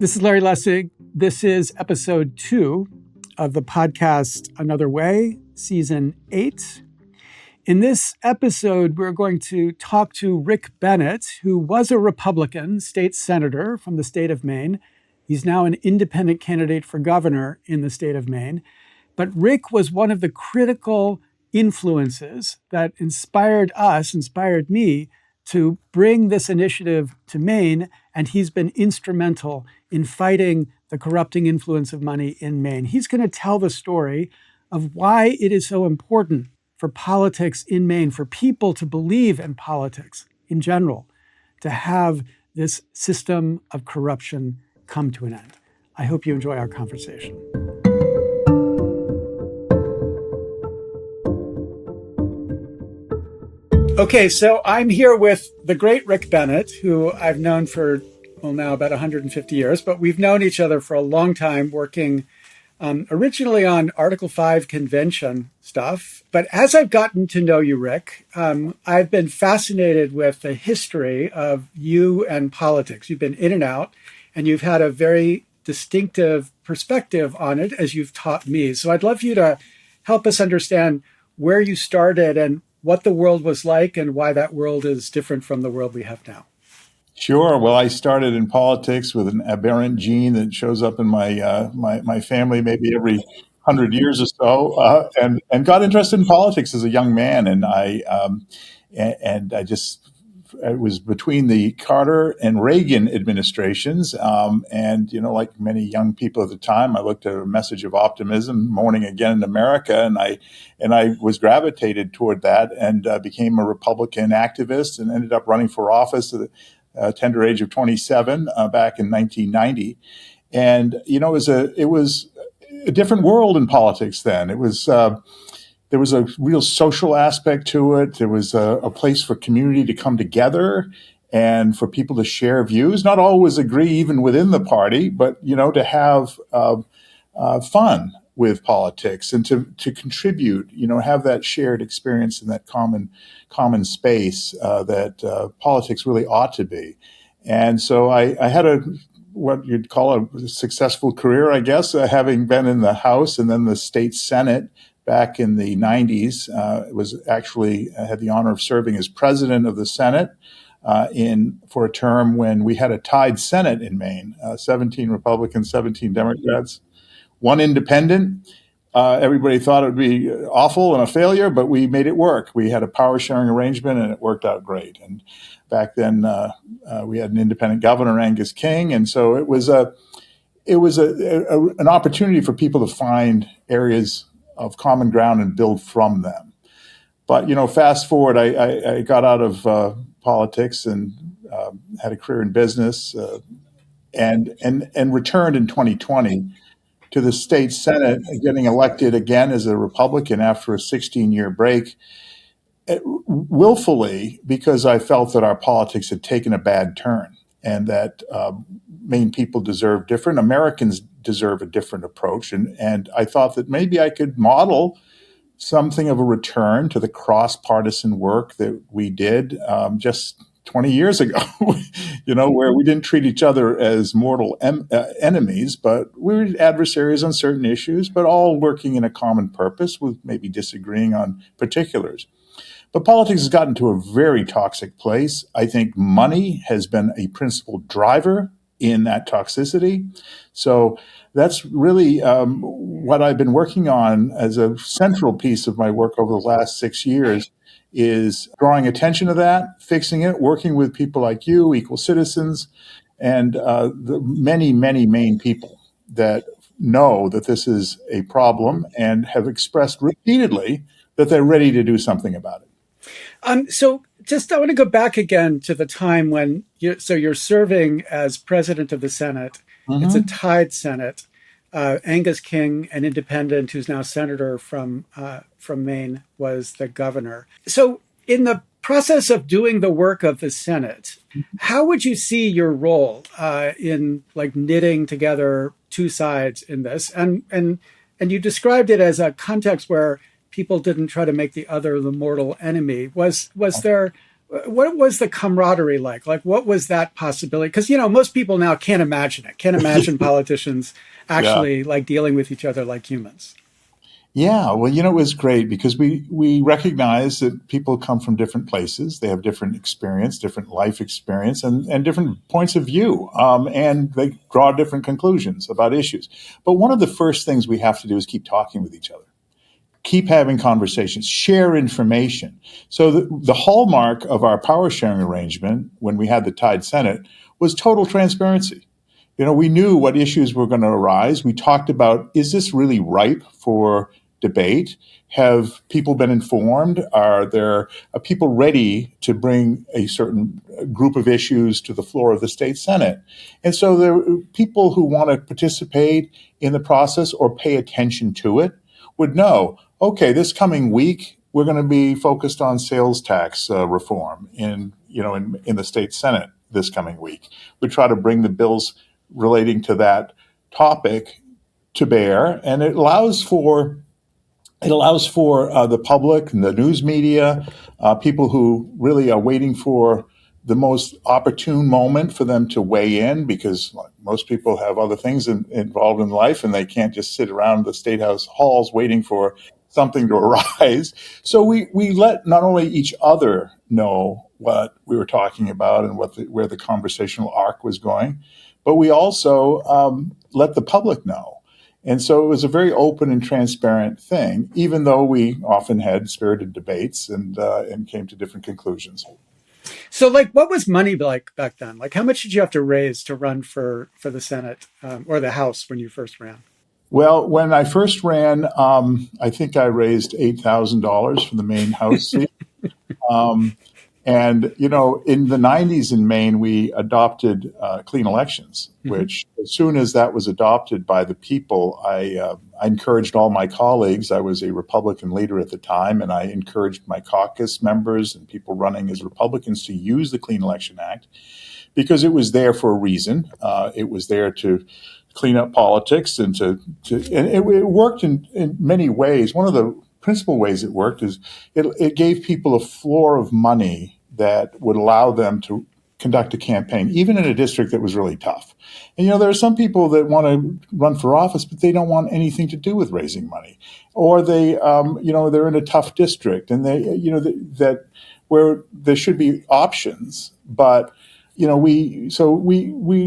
This is Larry Lessig. This is episode 2 of the podcast Another Way, season 8. In this episode, we're going to talk to Rick Bennett, who was a Republican state senator from the state of Maine. He's now an independent candidate for governor in the state of Maine. But Rick was one of the critical influences that inspired me to bring this initiative to Maine, and he's been instrumental in fighting the corrupting influence of money in Maine. He's going to tell the story of why it is so important for politics in Maine, for people to believe in politics in general, to have this system of corruption come to an end. I hope you enjoy our conversation. Okay, so I'm here with the great Rick Bennett, who I've known for, now about 150 years, but we've known each other for a long time, working originally on Article 5 convention stuff. But as I've gotten to know you, Rick, I've been fascinated with the history of you and politics. You've been in and out, and you've had a very distinctive perspective on it, as you've taught me. So I'd love you to help us understand where you started and what the world was like and why that world is different from the world we have now. Sure. Well, I started in politics with an aberrant gene that shows up in my family maybe every 100 years or so, and got interested in politics as a young man. And it was between the Carter and Reagan administrations. And, like many young people at the time, I looked at a message of optimism, morning again in America. And I was gravitated toward that and became a Republican activist and ended up running for office at the tender age of 27 back in 1990. And, it was a different world in politics then. It was, there was a real social aspect to it. There was a place for community to come together and for people to share views, not always agree even within the party, but, to have fun with politics and to contribute, have that shared experience in that common space that politics really ought to be. And so I had what you'd call a successful career, I guess, having been in the House and then the state Senate. Back in the 90s, I had the honor of serving as president of the Senate for a term when we had a tied Senate in Maine, 17 Republicans, 17 Democrats, one independent. Everybody thought it would be awful and a failure, but we made it work. We had a power sharing arrangement and it worked out great. And back then we had an independent governor, Angus King. And so it was an opportunity for people to find areas of common ground and build from them. But, fast forward, I got out of politics and had a career in business and returned in 2020 to the state Senate, getting elected again as a Republican after a 16-year break, willfully, because I felt that our politics had taken a bad turn and that Maine people deserve different. Americans deserve a different approach. And I thought that maybe I could model something of a return to the cross-partisan work that we did just 20 years ago, where we didn't treat each other as mortal enemies, but we were adversaries on certain issues, but all working in a common purpose with maybe disagreeing on particulars. But politics has gotten to a very toxic place. I think money has been a principal driver in that toxicity. So that's really what I've been working on as a central piece of my work over the last 6 years is drawing attention to that, fixing it, working with people like you, equal citizens, and the many, many Maine people that know that this is a problem and have expressed repeatedly that they're ready to do something about it. So I want to go back again to the time when you're serving as president of the Senate. Mm-hmm. It's a tied Senate. Angus King, an independent who's now senator from Maine, was the governor. So in the process of doing the work of the Senate, how would you see your role in knitting together two sides in this? And you described it as a context where people didn't try to make the other the mortal enemy. Was there What was the camaraderie like? Like, what was that possibility? Because, most people now can't imagine it, can't imagine politicians Yeah. actually like dealing with each other like humans. Yeah, well, it was great because we recognize that people come from different places. They have different experience, different life experience, and different points of view. And they draw different conclusions about issues. But one of the first things we have to do is keep talking with each other, keep having conversations, share information. So the hallmark of our power sharing arrangement when we had the tied Senate was total transparency. We knew what issues were going to arise. We talked about, is this really ripe for debate? Have people been informed? Are people ready to bring a certain group of issues to the floor of the state Senate? And so there are people who want to participate in the process or pay attention to it would know, okay, this coming week, we're going to be focused on sales tax reform in the state Senate this coming week. We try to bring the bills relating to that topic to bear, and it allows for the public and the news media, people who really are waiting for the most opportune moment for them to weigh in, because most people have other things involved in life and they can't just sit around the State House halls waiting for something to arise. So we let not only each other know what we were talking about and where the conversational arc was going, but we also let the public know. And so it was a very open and transparent thing, even though we often had spirited debates and came to different conclusions. So, like, what was money like back then? Like, how much did you have to raise to run for the Senate or the House when you first ran? Well, when I first ran, I think I raised $8,000 for the Maine House seat. And, in the 90s in Maine, we adopted clean elections, which as soon as that was adopted by the people, I encouraged all my colleagues. I was a Republican leader at the time, and I encouraged my caucus members and people running as Republicans to use the Clean Election Act because it was there for a reason. It was there to clean up politics and and it worked in many ways. One of the principal ways it worked is it gave people a floor of money that would allow them to conduct a campaign, even in a district that was really tough. And, there are some people that want to run for office, but they don't want anything to do with raising money. Or they, they're in a tough district and they, that where there should be options, but we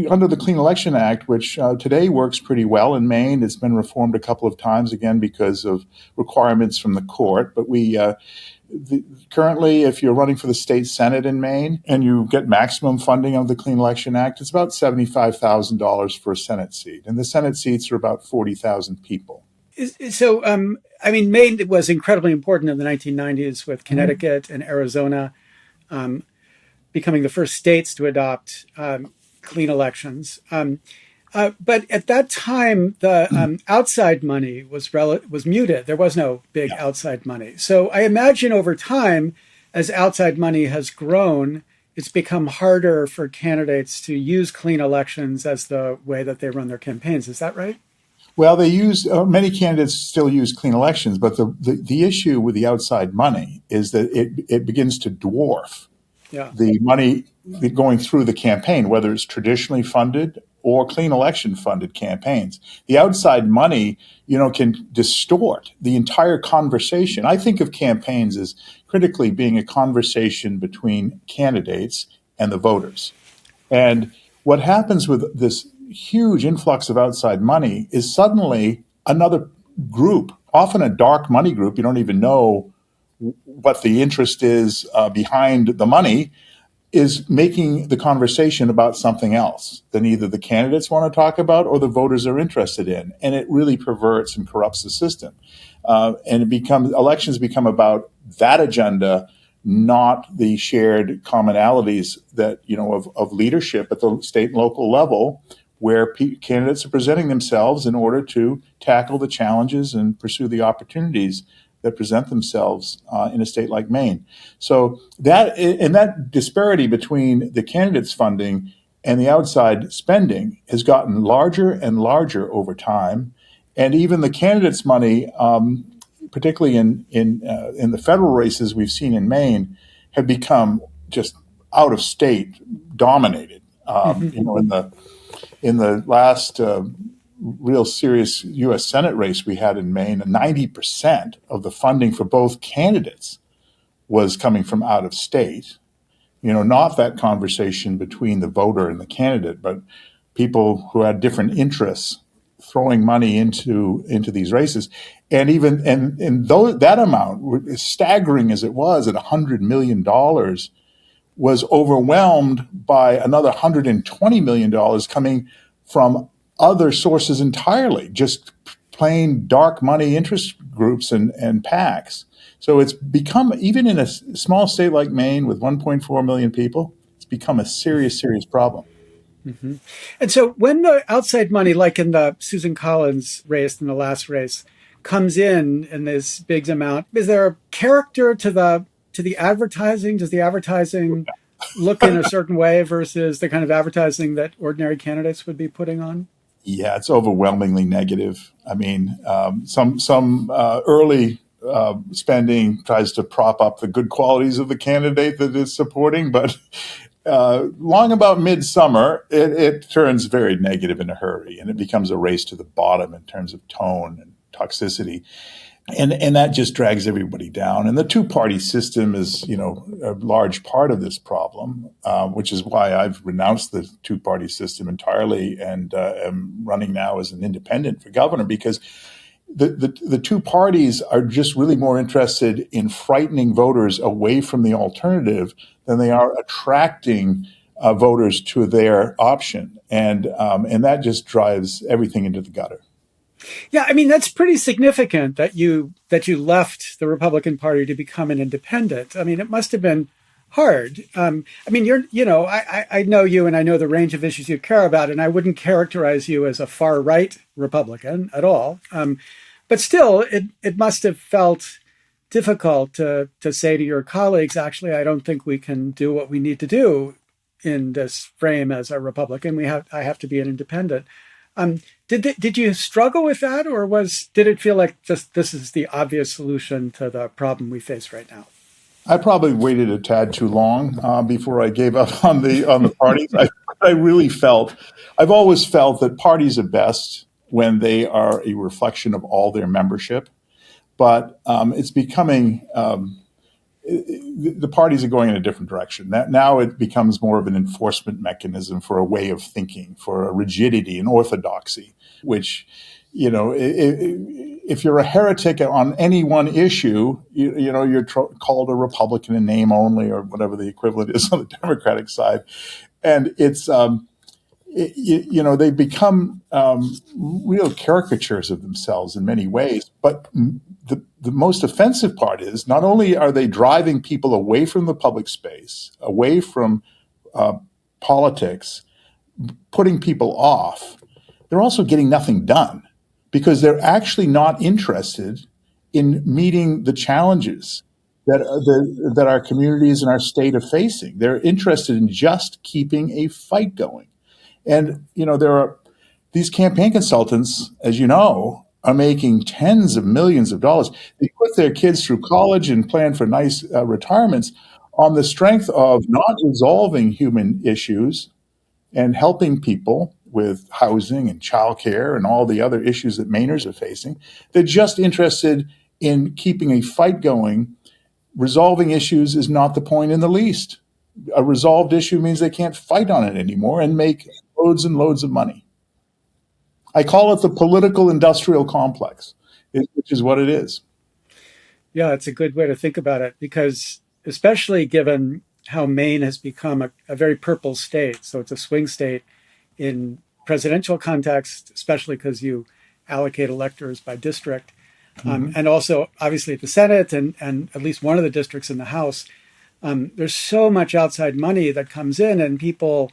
under the Clean Election Act, which today works pretty well in Maine. It's been reformed a couple of times again because of requirements from the court. But currently, if you're running for the state Senate in Maine and you get maximum funding of the Clean Election Act, it's about $75,000 for a Senate seat, and the Senate seats are about 40,000 people. So, Maine was incredibly important in the 1990s with Connecticut and Arizona becoming the first states to adopt clean elections. But at that time, the outside money was muted. There was no big outside money. So I imagine over time, as outside money has grown, it's become harder for candidates to use clean elections as the way that they run their campaigns. Is that right? Well, they use many candidates still use clean elections, but the issue with the outside money is that it begins to dwarf the money going through the campaign, whether it's traditionally funded or clean election funded campaigns. The outside money, can distort the entire conversation. I think of campaigns as critically being a conversation between candidates and the voters. And what happens with this huge influx of outside money is suddenly another group, often a dark money group. You don't even know what the interest is behind the money, is making the conversation about something else than either the candidates want to talk about or the voters are interested in. And it really perverts and corrupts the system. And elections become about that agenda, not the shared commonalities that, of leadership at the state and local level, where candidates are presenting themselves in order to tackle the challenges and pursue the opportunities that present themselves in a state like Maine. So that disparity between the candidates' funding and the outside spending has gotten larger and larger over time. And even the candidates' money, particularly in the federal races we've seen in Maine, have become just out of state dominated. In the last real serious U.S. Senate race we had in Maine, 90% of the funding for both candidates was coming from out of state. Not that conversation between the voter and the candidate, but people who had different interests throwing money into these races. And even that amount, as staggering as it was at $100 million, was overwhelmed by another $120 million coming from other sources entirely, just plain dark money interest groups and PACs. So it's become, even in a small state like Maine with 1.4 million people, it's become a serious, serious problem. Mm-hmm. And so when the outside money, like in the Susan Collins race, in the last race, comes in this big amount, is there a character to the advertising? Does the advertising look in a certain way versus the kind of advertising that ordinary candidates would be putting on? Yeah, it's overwhelmingly negative. I mean, some early spending tries to prop up the good qualities of the candidate that it's supporting, but long about midsummer, it turns very negative in a hurry, and it becomes a race to the bottom in terms of tone and toxicity. And that just drags everybody down. And the two-party system is, a large part of this problem, which is why I've renounced the two-party system entirely and am running now as an independent for governor, because the two parties are just really more interested in frightening voters away from the alternative than they are attracting voters to their option. And that just drives everything into the gutter. Yeah, I mean, that's pretty significant that you left the Republican Party to become an independent. I mean, it must have been hard. I mean, I know you and I know the range of issues you care about, and I wouldn't characterize you as a far right Republican at all. But still, it must have felt difficult to say to your colleagues, actually, I don't think we can do what we need to do in this frame as a Republican. I have to be an independent. Did you struggle with that, or did it feel like just this is the obvious solution to the problem we face right now? I probably waited a tad too long before I gave up on the parties. I've always felt that parties are best when they are a reflection of all their membership, but it's becoming. The parties are going in a different direction. Now it becomes more of an enforcement mechanism for a way of thinking, for a rigidity and orthodoxy, which, if you're a heretic on any one issue, you're called a Republican in name only, or whatever the equivalent is on the Democratic side. And it's, they've become real caricatures of themselves in many ways. But the most offensive part is not only are they driving people away from the public space, away from politics, putting people off, they're also getting nothing done because they're actually not interested in meeting the challenges that our communities and our state are facing. They're interested in just keeping a fight going. And, there are these campaign consultants, as you know, are making tens of millions of dollars. They put their kids through college and plan for nice retirements on the strength of not resolving human issues and helping people with housing and childcare and all the other issues that Mainers are facing. They're just interested in keeping a fight going. Resolving issues is not the point in the least. A resolved issue means they can't fight on it anymore and make loads and loads of money. I call it the political industrial complex, which is what it is. Yeah, it's a good way to think about it, because especially given how Maine has become a very purple state. So it's a swing state in presidential context, especially because you allocate electors by district. And also, obviously, at the Senate and at least one of the districts in the House, there's so much outside money that comes in, and people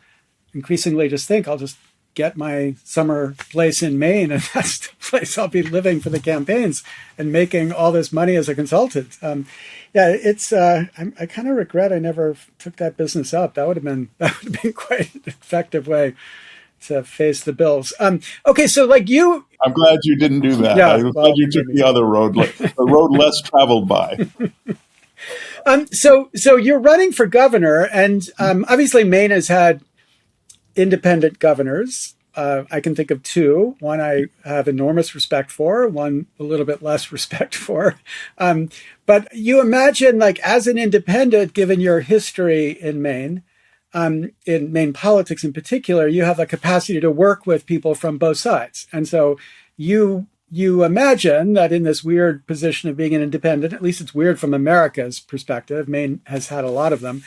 increasingly just think, I'll just get my summer place in Maine, and that's the place I'll be living for the campaigns and making all this money as a consultant. It's I kind of regret I never took that business up. That would have been quite an effective way to face the bills. Okay, so like you, I'm glad you didn't do that. Yeah, I'm glad you took the other road, the road less traveled by. So you're running for governor, and obviously Maine has had independent governors. I can think of two. One I have enormous respect for, one a little bit less respect for. Um, but you imagine, like, as an independent, given your history in Maine politics in particular, you have a capacity to work with people from both sides. And so you imagine that in this weird position of being an independent, at least it's weird from America's perspective, Maine has had a lot of them,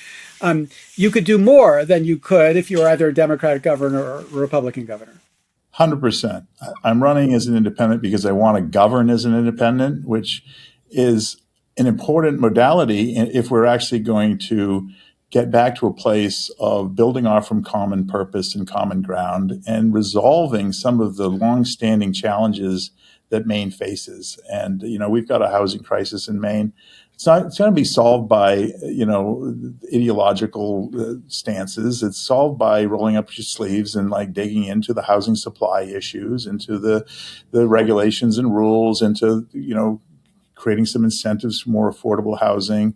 you could do more than you could if you were either a Democratic governor or a Republican governor. 100%. I'm running as an independent because I want to govern as an independent, which is an important modality if we're actually going to get back to a place of building off from common purpose and common ground and resolving some of the longstanding challenges that Maine faces. And, we've got a housing crisis in Maine. It's going to be solved by, ideological stances. It's solved by rolling up your sleeves and like digging into the housing supply issues, into the regulations and rules, into, creating some incentives for more affordable housing,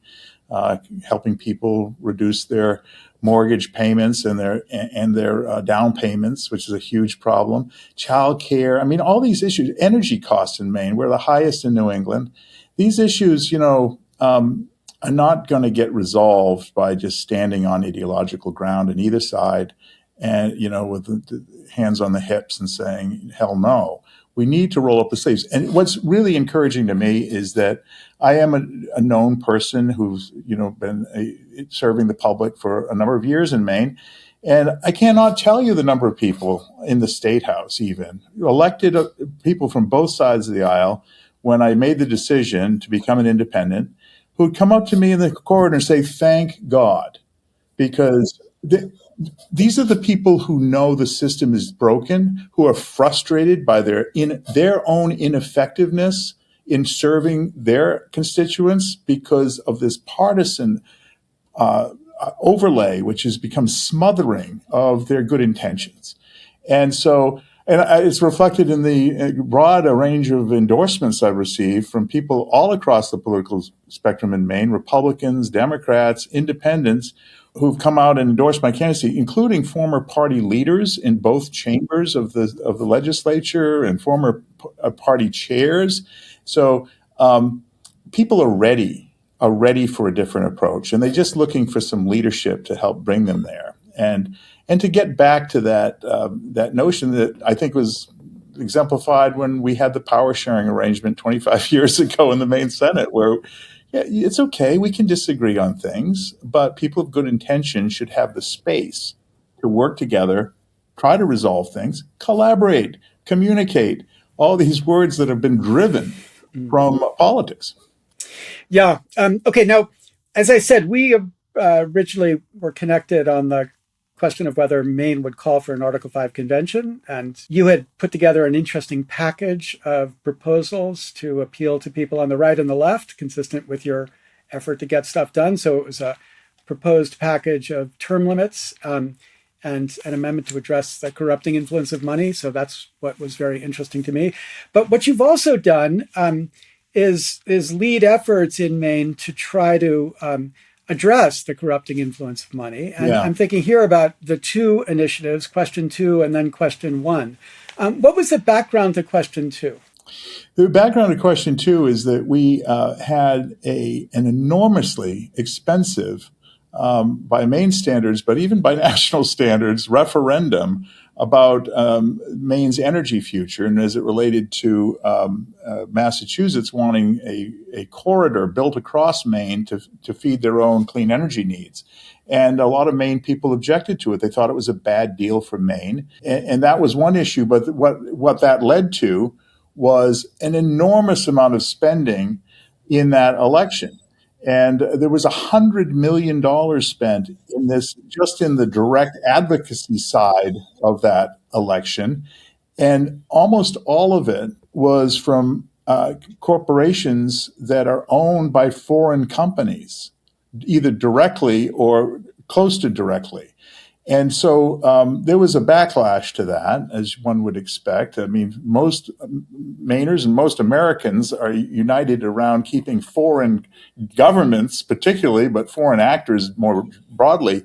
helping people reduce their mortgage payments and their down payments, which is a huge problem. Childcare. I mean, all these issues. Energy costs in Maine, we're the highest in New England. These issues, are not going to get resolved by just standing on ideological ground on either side, and with the hands on the hips and saying hell no. We need to roll up the sleeves. And what's really encouraging to me is that I am a known person who's, been serving the public for a number of years in Maine. And I cannot tell you the number of people in the State House, even elected people from both sides of the aisle, when I made the decision to become an independent, who would come up to me in the corridor and say, thank God, because these are the people who know the system is broken, who are frustrated by their own ineffectiveness in serving their constituents because of this partisan overlay, which has become smothering of their good intentions. And so, it's reflected in the broad range of endorsements I've received from people all across the political spectrum in Maine, Republicans, Democrats, independents, who've come out and endorsed my candidacy, including former party leaders in both chambers of the legislature and former party chairs. So people are ready for a different approach, and they're just looking for some leadership to help bring them there, and to get back to that notion that I think was exemplified when we had the power sharing arrangement 25 years ago in the Maine Senate, where it's okay, we can disagree on things, but people of good intention should have the space to work together, try to resolve things, collaborate, communicate, all these words that have been driven from politics. Yeah. Okay. Now, as I said, we originally were connected on the question of whether Maine would call for an Article 5 convention. And you had put together an interesting package of proposals to appeal to people on the right and the left, consistent with your effort to get stuff done. So it was a proposed package of term limits and an amendment to address the corrupting influence of money. So that's what was very interesting to me. But what you've also done is lead efforts in Maine to try to address the corrupting influence of money. And I'm thinking here about the two initiatives, question 2 and then question 1. What was the background to question 2? The background to question 2 is that we had an enormously expensive, by Maine standards, but even by national standards, referendum about Maine's energy future, and as it related to Massachusetts wanting a corridor built across Maine to feed their own clean energy needs. And a lot of Maine people objected to it. They thought it was a bad deal for Maine. And that was one issue. But what that led to was an enormous amount of spending in that election. And there was $100 million spent in this, just in the direct advocacy side of that election. And almost all of it was from corporations that are owned by foreign companies, either directly or close to directly. And so there was a backlash to that, as one would expect. I mean, most Mainers and most Americans are united around keeping foreign governments, particularly, but foreign actors more broadly,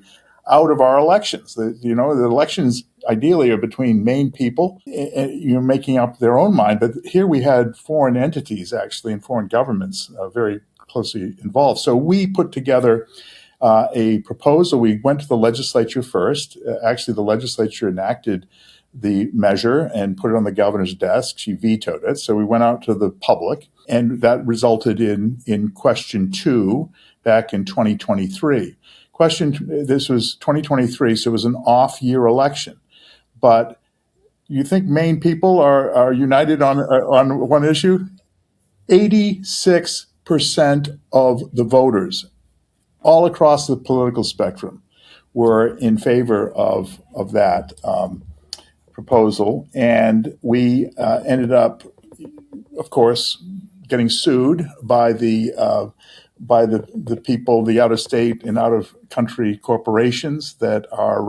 out of our elections. The elections ideally are between Maine people, making up their own mind. But here we had foreign entities, actually, and foreign governments very closely involved. So we put together a proposal. We went to the legislature first. Actually, the legislature enacted the measure and put it on the governor's desk. She vetoed it. So we went out to the public, and that resulted in question 2 back in 2023. This was 2023, so it was an off-year election. But you think Maine people are united on one issue? 86% of the voters all across the political spectrum were in favor of that proposal. And we ended up, of course, getting sued by the people, the out-of-state and out-of-country corporations that are,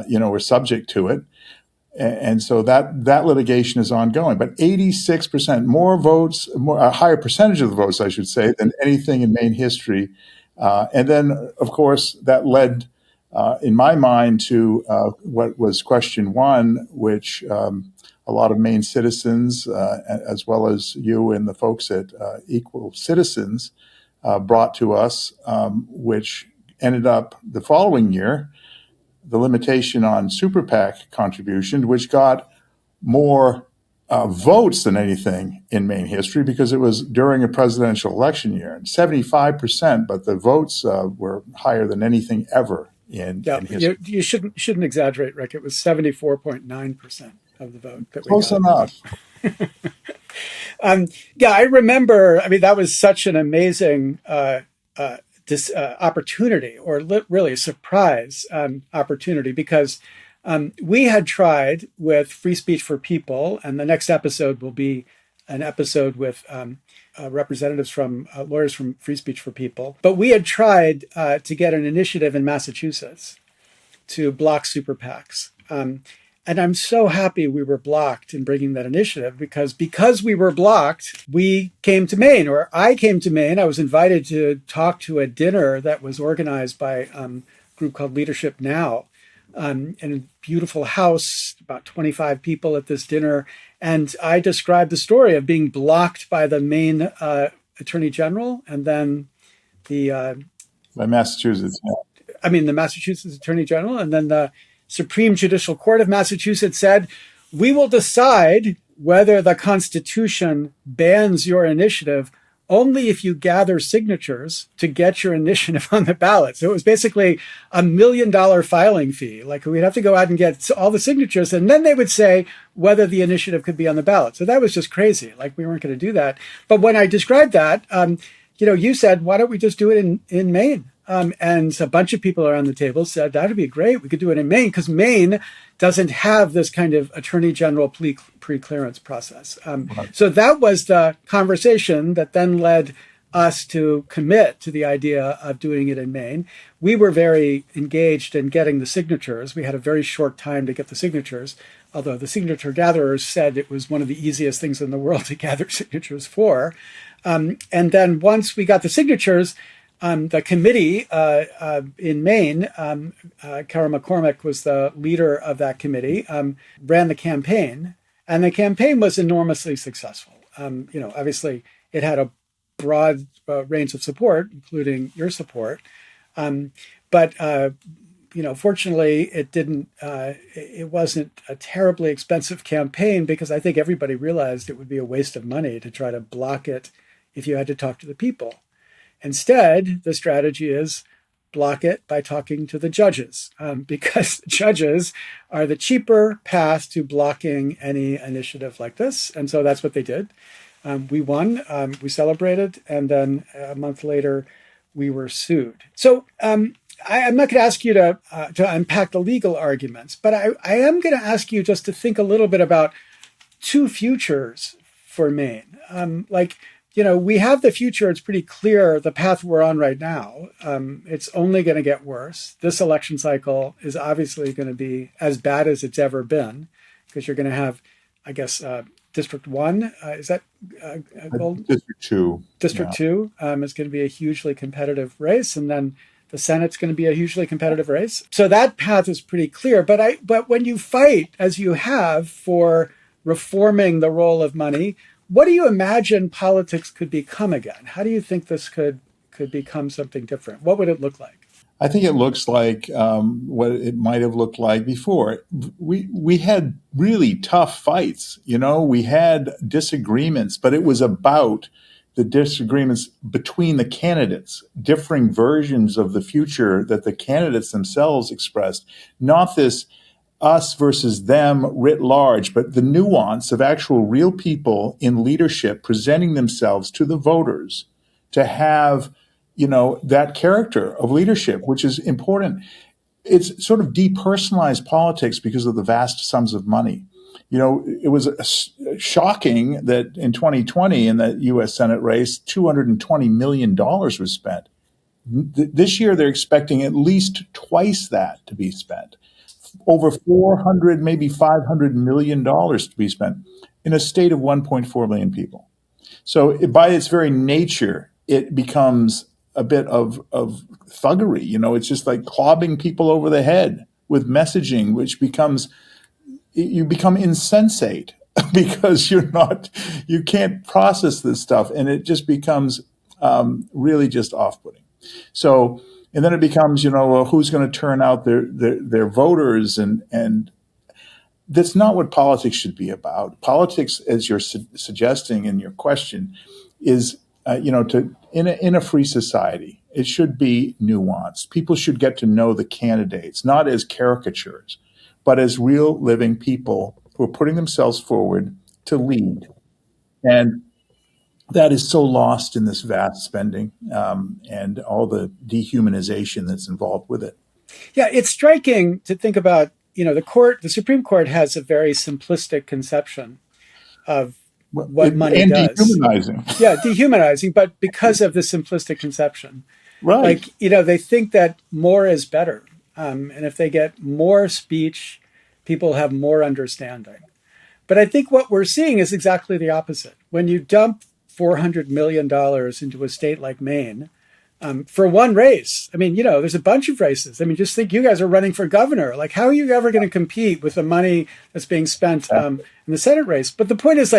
were subject to it. And so that litigation is ongoing. But 86% more votes, a higher percentage of the votes, I should say, than anything in Maine history. And then, of course, that led, in my mind, to what was question 1, which a lot of Maine citizens, as well as you and the folks at Equal Citizens, brought to us, which ended up the following year, the limitation on SuperPAC contribution, which got more votes than anything in Maine history because it was during a presidential election year, 75%, but the votes were higher than anything ever in history. You shouldn't exaggerate, Rick. It was 74.9% of the vote that we Close got. enough. I remember. I mean, that was such an amazing opportunity, or really a surprise opportunity, because we had tried with Free Speech for People, and the next episode will be an episode with representatives from lawyers from Free Speech for People. But we had tried to get an initiative in Massachusetts to block super PACs. And I'm so happy we were blocked in bringing that initiative because we were blocked, we came to Maine, or I came to Maine. I was invited to talk to a dinner that was organized by a group called Leadership Now, in a beautiful house, about 25 people at this dinner. And I described the story of being blocked by the Maine Attorney General and then by Massachusetts. The Massachusetts Attorney General, and then the Supreme Judicial Court of Massachusetts said, we will decide whether the Constitution bans your initiative only if you gather signatures to get your initiative on the ballot. So it was basically $1 million filing fee. Like, we'd have to go out and get all the signatures, and then they would say whether the initiative could be on the ballot. So that was just crazy. Like, we weren't going to do that. But when I described that, you said, why don't we just do it in Maine? And a bunch of people around the table said, that would be great. We could do it in Maine, because Maine doesn't have this kind of attorney general pre-clearance process. So that was the conversation that then led us to commit to the idea of doing it in Maine. We were very engaged in getting the signatures. We had a very short time to get the signatures, although the signature gatherers said it was one of the easiest things in the world to gather signatures for. And then once we got the signatures, the committee in Maine, Kara McCormick was the leader of that committee, ran the campaign, and the campaign was enormously successful. Obviously, it had a broad range of support, including your support, but fortunately, it didn't. It wasn't a terribly expensive campaign, because I think everybody realized it would be a waste of money to try to block it if you had to talk to the people. Instead, the strategy is block it by talking to the judges, because judges are the cheaper path to blocking any initiative like this. And so that's what they did. We won, we celebrated, and then a month later, we were sued. So I'm not going to ask you to unpack the legal arguments, but I am going to ask you just to think a little bit about two futures for Maine. we have the future. It's pretty clear the path we're on right now. It's only going to get worse. This election cycle is obviously going to be as bad as it's ever been, because you're going to have, I guess, District 1, is that gold? District 2. District 2 is going to be a hugely competitive race. And then the Senate's going to be a hugely competitive race. So that path is pretty clear. But when you fight, as you have, for reforming the role of money, what do you imagine politics could become again? How do you think this could become something different? What would it look like? I think it looks like what it might have looked like before. We had really tough fights. We had disagreements, but it was about the disagreements between the candidates, differing versions of the future that the candidates themselves expressed, not this us versus them writ large, but the nuance of actual real people in leadership presenting themselves to the voters to have that character of leadership, which is important. It's sort of depersonalized politics because of the vast sums of money. It was shocking that in 2020 in the U.S. Senate race, $220 million was spent. This year, they're expecting at least twice that to be spent. Over 400, maybe $500 million to be spent in a state of 1.4 million people. So by its very nature, it becomes a bit of thuggery. It's just like clobbing people over the head with messaging, which you become insensate because you can't process this stuff. And it just becomes really just off-putting. So, and then it becomes, who's going to turn out their voters, and that's not what politics should be about. Politics, as you're suggesting in your question, is in a free society, it should be nuanced. People should get to know the candidates, not as caricatures, but as real living people who are putting themselves forward to lead. And that is so lost in this vast spending and all the dehumanization that's involved with it. Yeah, it's striking to think about, the Supreme Court has a very simplistic conception of what money and does. Dehumanizing. Yeah, dehumanizing, but because of the simplistic conception. Right. They think that more is better. And if they get more speech, people have more understanding. But I think what we're seeing is exactly the opposite. When you dump $400 million into a state like Maine for one race, there's a bunch of races. Just think you guys are running for governor. Like, how are you ever going to compete with the money that's being spent in the Senate race? But the point is,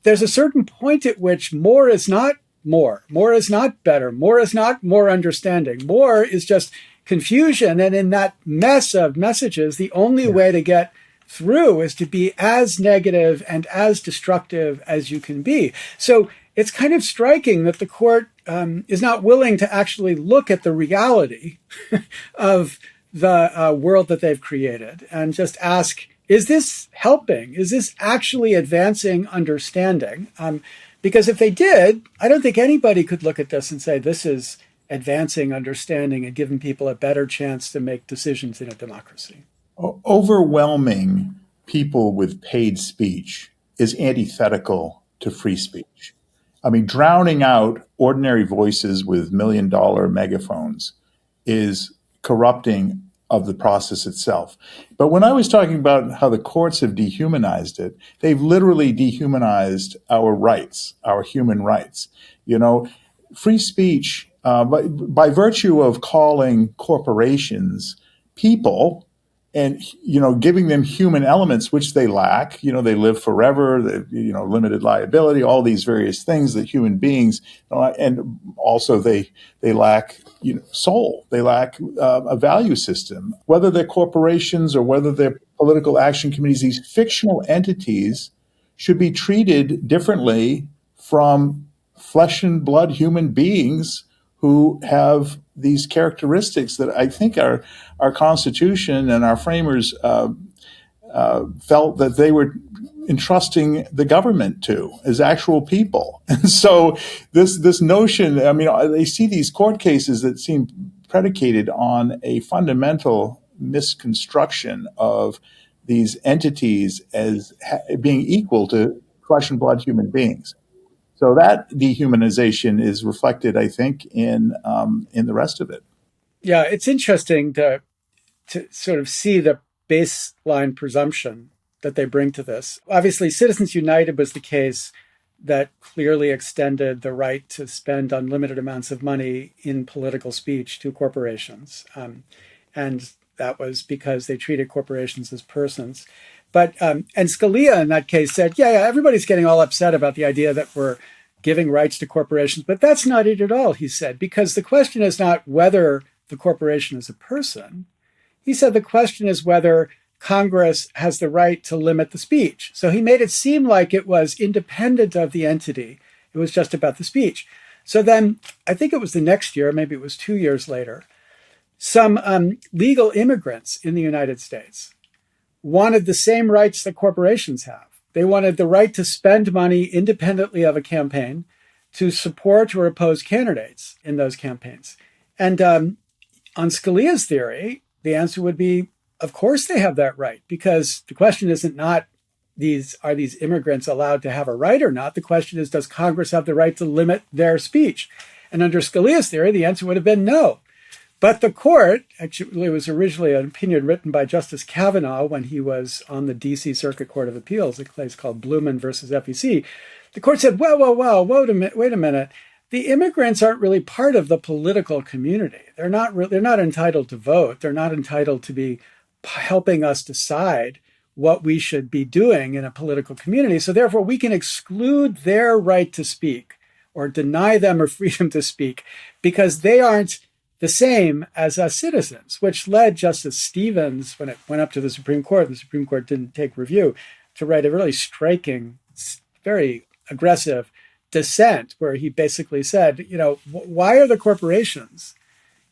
there's a certain point at which more is not more. More is not better. More is not more understanding. More is just confusion. And in that mess of messages, the only way to get through is to be as negative and as destructive as you can be. So it's kind of striking that the court is not willing to actually look at the reality of the world that they've created and just ask, is this helping? Is this actually advancing understanding? Because if they did, I don't think anybody could look at this and say, this is advancing understanding and giving people a better chance to make decisions in a democracy. Overwhelming people with paid speech is antithetical to free speech. Drowning out ordinary voices with $1 million megaphones is corrupting of the process itself. But when I was talking about how the courts have dehumanized it, they've literally dehumanized our rights, our human rights. Free speech, by virtue of calling corporations people, and giving them human elements which they lack. They live forever. They, limited liability. All these various things that human beings, and also they lack soul. They lack a value system. Whether they're corporations or whether they're political action committees, these fictional entities should be treated differently from flesh and blood human beings who have these characteristics that I think our Constitution and our framers felt that they were entrusting the government to as actual people. And so this notion, they see these court cases that seem predicated on a fundamental misconstruction of these entities as being equal to flesh and blood human beings. So that dehumanization is reflected, I think, in the rest of it. Yeah, it's interesting to sort of see the baseline presumption that they bring to this. Obviously, Citizens United was the case that clearly extended the right to spend unlimited amounts of money in political speech to corporations. And that was because they treated corporations as persons. But and Scalia in that case said, yeah, everybody's getting all upset about the idea that we're giving rights to corporations, but that's not it at all, he said, because the question is not whether the corporation is a person. He said the question is whether Congress has the right to limit the speech. So he made it seem like it was independent of the entity. It was just about the speech. So then I think it was the next year, maybe it was 2 years later, some legal immigrants in the United States wanted the same rights that corporations have. They wanted the right to spend money independently of a campaign to support or oppose candidates in those campaigns. And on Scalia's theory, the answer would be, of course they have that right, because the question isn't not are these immigrants allowed to have a right or not? The question is, does Congress have the right to limit their speech? And under Scalia's theory, the answer would have been no. But the court, actually, it was originally an opinion written by Justice Kavanaugh when he was on the D.C. Circuit Court of Appeals, a case called Blumen versus FEC. The court said, well, wait a minute. The immigrants aren't really part of the political community. They're not entitled to vote. They're not entitled to be helping us decide what we should be doing in a political community. So therefore, we can exclude their right to speak or deny them a freedom to speak because they aren't the same as us citizens, which led Justice Stevens, when it went up to the Supreme Court didn't take review, to write a really striking, very aggressive dissent where he basically said, why are the corporations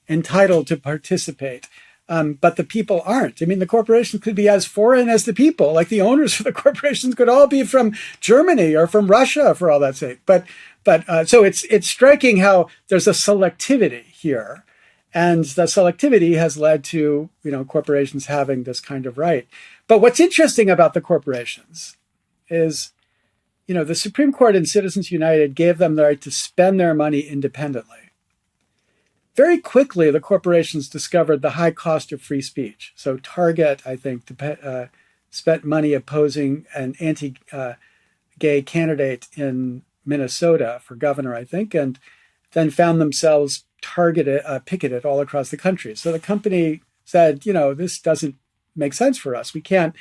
entitled to participate, but the people aren't? I mean, the corporations could be as foreign as the people. Like the owners of the corporations could all be from Germany or from Russia, for all that's sake. But so it's striking how there's a selectivity here. And the selectivity has led to, corporations having this kind of right. But what's interesting about the corporations is, the Supreme Court in Citizens United gave them the right to spend their money independently. Very quickly, the corporations discovered the high cost of free speech. So Target, I think, spent money opposing an anti-gay candidate in Minnesota for governor, I think, and then found themselves picketed all across the country. So the company said, this doesn't make sense for us. We can't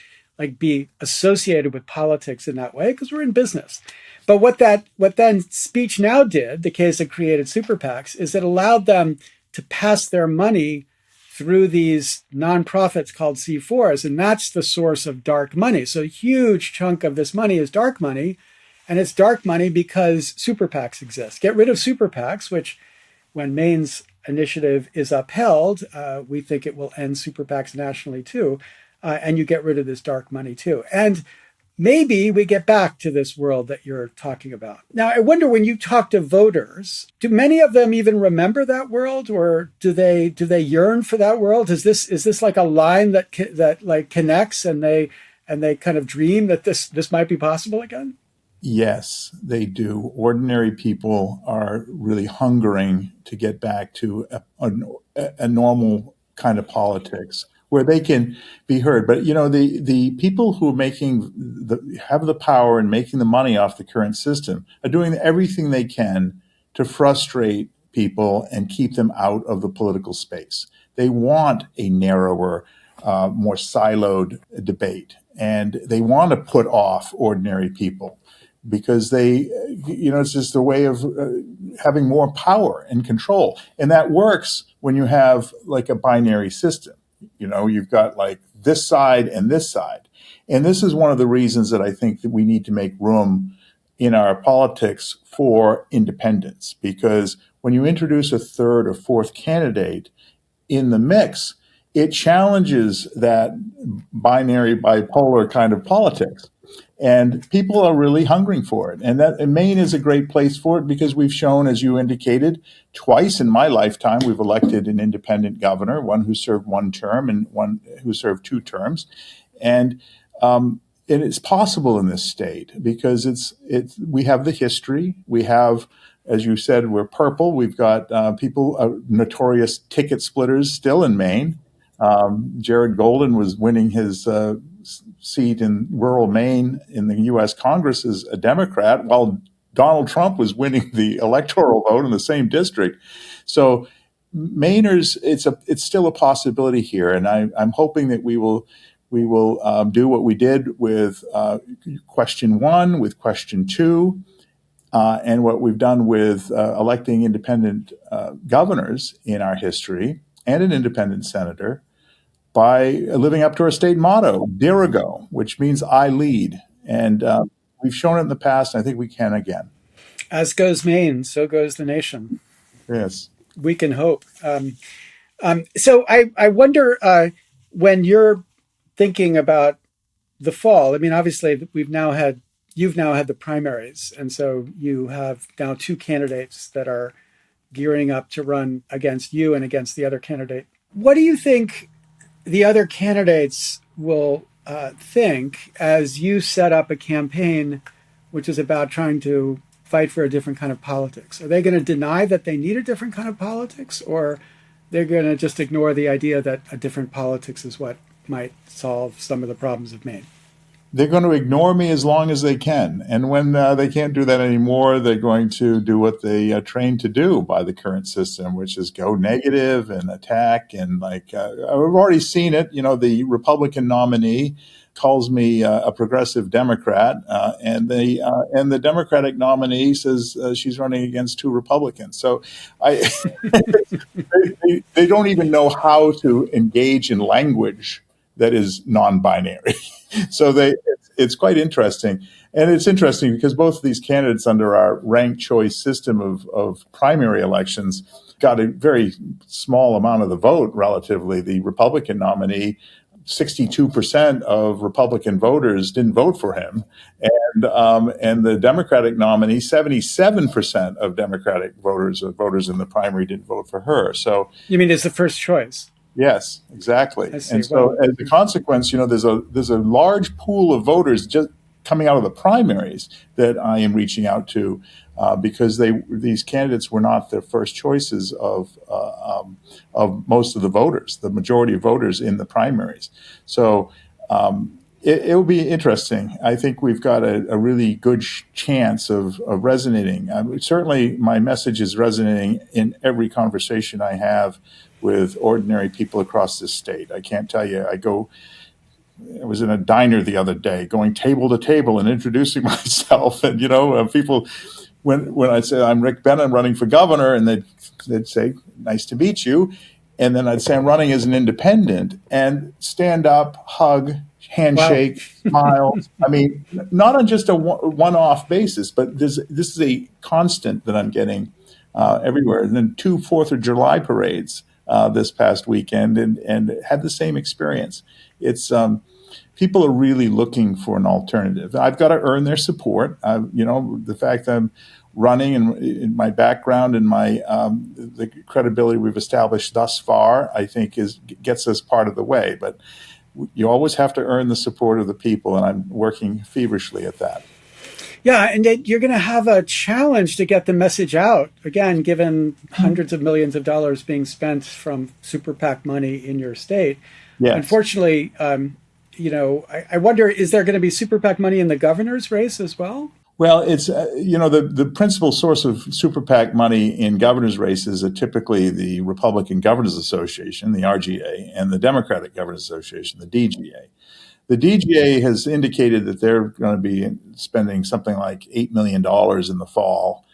be associated with politics in that way because we're in business. But what then Speech Now did, the case that created SuperPACs, is it allowed them to pass their money through these nonprofits called C4s, and that's the source of dark money. So a huge chunk of this money is dark money, and it's dark money because SuperPACs exist. Get rid of SuperPACs, which when Maine's initiative is upheld, we think it will end SuperPACs nationally too, and you get rid of this dark money too. And maybe we get back to this world that you're talking about. Now, I wonder, when you talk to voters, do many of them even remember that world, or do they yearn for that world? Is this like a line that connects, and they kind of dream that this might be possible again? Yes, they do. Ordinary people are really hungering to get back to a normal kind of politics where they can be heard. But the people who have the power and making the money off the current system are doing everything they can to frustrate people and keep them out of the political space. They want a narrower, more siloed debate, and they want to put off ordinary people, because it's just a way of having more power and control. And that works when you have a binary system. You've got this side and this side. And this is one of the reasons that I think that we need to make room in our politics for independence, because when you introduce a third or fourth candidate in the mix, it challenges that binary, bipolar kind of politics. And people are really hungering for it. And Maine is a great place for it, because we've shown, as you indicated, twice in my lifetime, we've elected an independent governor, one who served one term and one who served 2 terms. And and it's possible in this state because we have the history. We have, as you said, we're purple. We've got people, notorious ticket splitters still in Maine. Jared Golden was winning his seat in rural Maine in the U.S. Congress as a Democrat, while Donald Trump was winning the electoral vote in the same district. So Mainers, it's still a possibility here, and I'm hoping that we will do what we did with question 1, with question 2, and what we've done with electing independent governors in our history and an independent senator by living up to our state motto, Dirigo, which means I lead. And we've shown it in the past, and I think we can again. As goes Maine, so goes the nation. Yes. We can hope. So I wonder when you're thinking about the fall. I mean, obviously, you've now had the primaries, and so you have now 2 candidates that are gearing up to run against you and against the other candidate. What do you think the other candidates will think as you set up a campaign which is about trying to fight for a different kind of politics? Are they going to deny that they need a different kind of politics, or they're going to just ignore the idea that a different politics is what might solve some of the problems of Maine? They're going to ignore me as long as they can. And when they can't do that anymore, they're going to do what they are trained to do by the current system, which is go negative and attack. And I've already seen it. The Republican nominee calls me a progressive Democrat, and the Democratic nominee says she's running against 2 Republicans. So they don't even know how to engage in language that is non-binary. So it's quite interesting. And it's interesting because both of these candidates under our ranked choice system of primary elections got a very small amount of the vote relatively. The Republican nominee, 62% of Republican voters didn't vote for him. And the Democratic nominee, 77% of Democratic voters in the primary didn't vote for her. So you mean it's the first choice? Yes, exactly. And so, Well, as a consequence, there's a large pool of voters just coming out of the primaries that I am reaching out to because these candidates were not the first choices of most of the voters, the majority of voters in the primaries. So it will be interesting. I think we've got a really good chance of resonating. Certainly, my message is resonating in every conversation I have with ordinary people across this state. I can't tell you, I was in a diner the other day going table to table and introducing myself. And, people, when I say I'm Rick Bennett, I'm running for governor, and they'd say, nice to meet you. And then I'd say I'm running as an independent, and stand up, hug, handshake, smile. I mean, not on just a one-off basis, but this is a constant that I'm getting everywhere. And then 2 4th of July parades this past weekend, and had the same experience. It's people are really looking for an alternative. I've got to earn their support. The fact that I'm running and in my background and my the credibility we've established thus far, I think gets us part of the way. But you always have to earn the support of the people, and I'm working feverishly at that. Yeah, and you're going to have a challenge to get the message out, again, given hundreds of millions of dollars being spent from super PAC money in your state. Yes. Unfortunately, I wonder, is there going to be super PAC money in the governor's race as well? Well, it's, the principal source of super PAC money in governor's races are typically the Republican Governors Association, the RGA, and the Democratic Governors Association, the DGA. The DGA has indicated that they're going to be spending something like $8 million in the fall.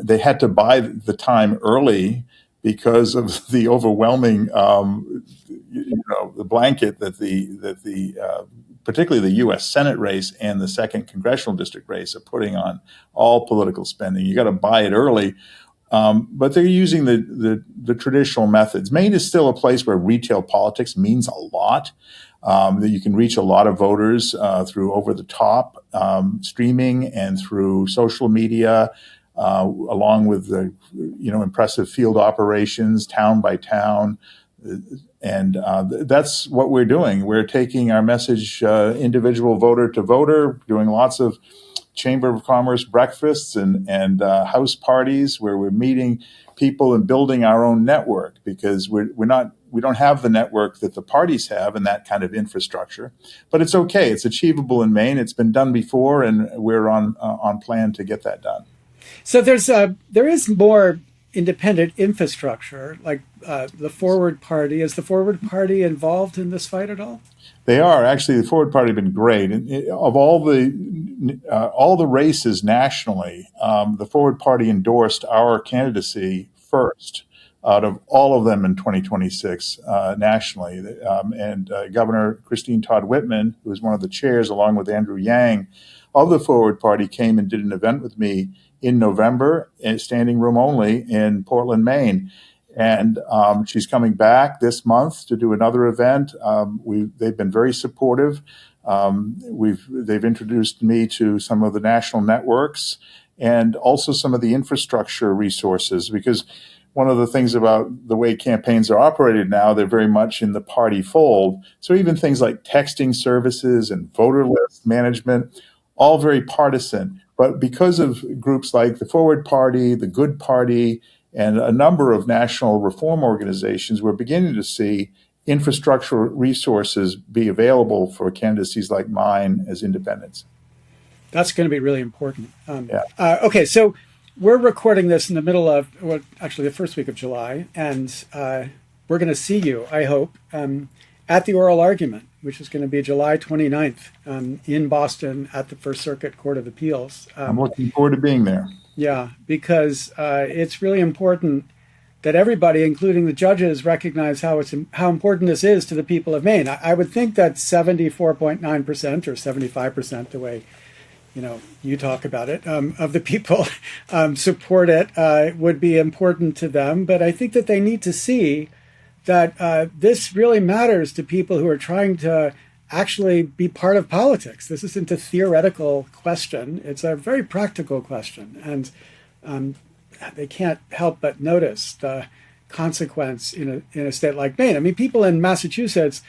They had to buy the time early because of the overwhelming, the blanket that particularly the U.S. Senate race and the 2nd congressional district race are putting on all political spending. You got to buy it early. But they're using the traditional methods. Maine is still a place where retail politics means a lot. That you can reach a lot of voters through over-the-top streaming and through social media, along with the impressive field operations, town by town, That's what we're doing. We're taking our message individual voter to voter, doing lots of Chamber of Commerce breakfasts and house parties where we're meeting people and building our own network, because we don't have the network that the parties have and that kind of infrastructure. But it's okay. It's achievable in Maine. It's been done before, and we're on plan to get that done. So there is more independent infrastructure, like the Forward Party. Is the Forward Party involved in this fight at all? They are. Actually, the Forward Party have been great. And of all the races nationally, the Forward Party endorsed our candidacy first out of all of them in 2026 nationally. And Governor Christine Todd Whitman, who was one of the chairs, along with Andrew Yang of the Forward Party, came and did an event with me in November, standing room only, in Portland, Maine. And she's coming back this month to do another event. They've been very supportive. They've introduced me to some of the national networks and also some of the infrastructure resources, because one of the things about the way campaigns are operated now, they're very much in the party fold. So even things like texting services and voter list management, all very partisan. But because of groups like the Forward Party, the Good Party, and a number of national reform organizations, we're beginning to see infrastructural resources be available for candidacies like mine as independents. That's going to be really important. Yeah. Okay, so we're recording this in the middle of, well, actually the first week of July, and we're going to see you, I hope, at the oral argument, which is going to be July 29th in Boston at the First Circuit Court of Appeals. I'm looking forward to being there. Yeah, because it's really important that everybody, including the judges, recognize how important this is to the people of Maine. I would think that 74.9% or 75%, the way you talk about it, of the people support it, would be important to them. But I think that they need to see that this really matters to people who are trying to actually be part of politics. This isn't a theoretical question. It's a very practical question. And they can't help but notice the consequence in a state like Maine. I mean, people in Massachusetts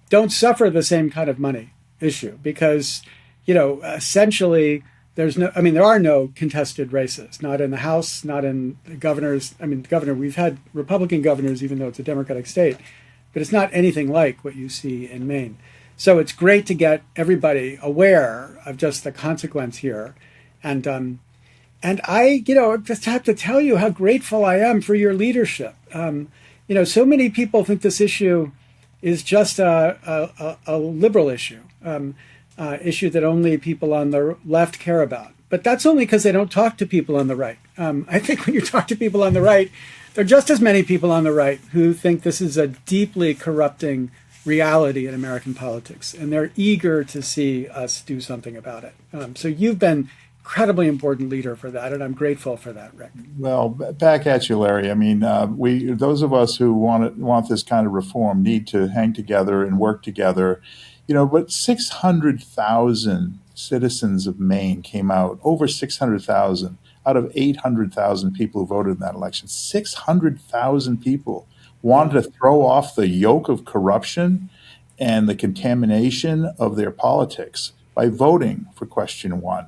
don't suffer the same kind of money issue because, essentially there are no contested races, not in the House, not in the governors. I mean, we've had Republican governors, even though it's a Democratic state, but it's not anything like what you see in Maine. So it's great to get everybody aware of just the consequence here. And I, just have to tell you how grateful I am for your leadership. So many people think this issue is just a liberal issue, issue that only people on the left care about. But that's only because they don't talk to people on the right. I think when you talk to people on the right, there are just as many people on the right who think this is a deeply corrupting reality in American politics, and they're eager to see us do something about it. So you've been incredibly important leader for that, and I'm grateful for that, Rick. Well, back at you, Larry. I mean, those of us who want this kind of reform need to hang together and work together. But 600,000 citizens of Maine came out, over 600,000 out of 800,000 people who voted in that election. 600,000 people wanted to throw off the yoke of corruption and the contamination of their politics by voting for question one.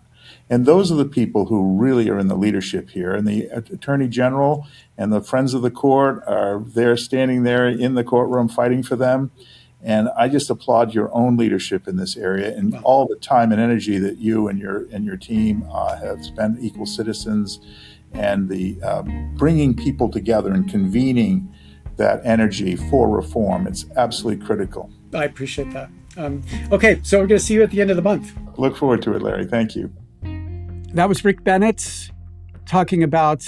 And those are the people who really are in the leadership here. And the Attorney General and the Friends of the Court are there, standing there in the courtroom fighting for them. And I just applaud your own leadership in this area and all the time and energy that you and your team have spent, Equal Citizens, and the bringing people together and convening that energy for reform. It's absolutely critical. I appreciate that. Okay, so we're going to see you at the end of the month. Look forward to it, Larry. Thank you. That was Rick Bennett talking about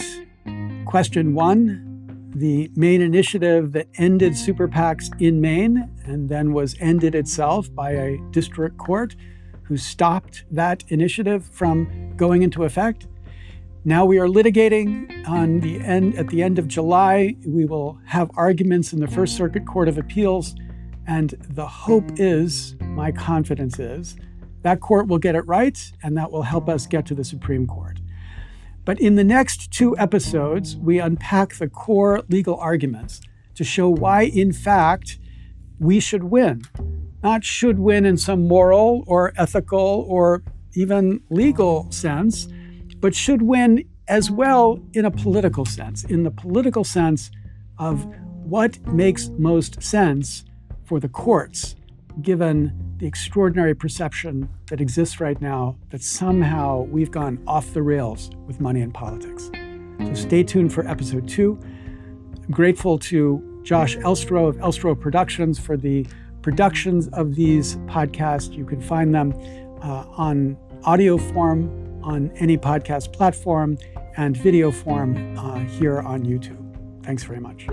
question one, the Maine initiative that ended SuperPACs in Maine and then was ended itself by a district court who stopped that initiative from going into effect. Now we are litigating at the end of July. We will have arguments in the First Circuit Court of Appeals. And the hope is, my confidence is, that court will get it right, and that will help us get to the Supreme Court. But in the next two episodes, we unpack the core legal arguments to show why, in fact, we should win. Not should win in some moral or ethical or even legal sense, but should win as well in a political sense, in the political sense of what makes most sense for the courts, given the extraordinary perception that exists right now that somehow we've gone off the rails with money in politics. So stay tuned for episode 2. I'm grateful to Josh Elstro of Elstro Productions for the productions of these podcasts. You can find them on audio form on any podcast platform and video form here on YouTube. Thanks very much.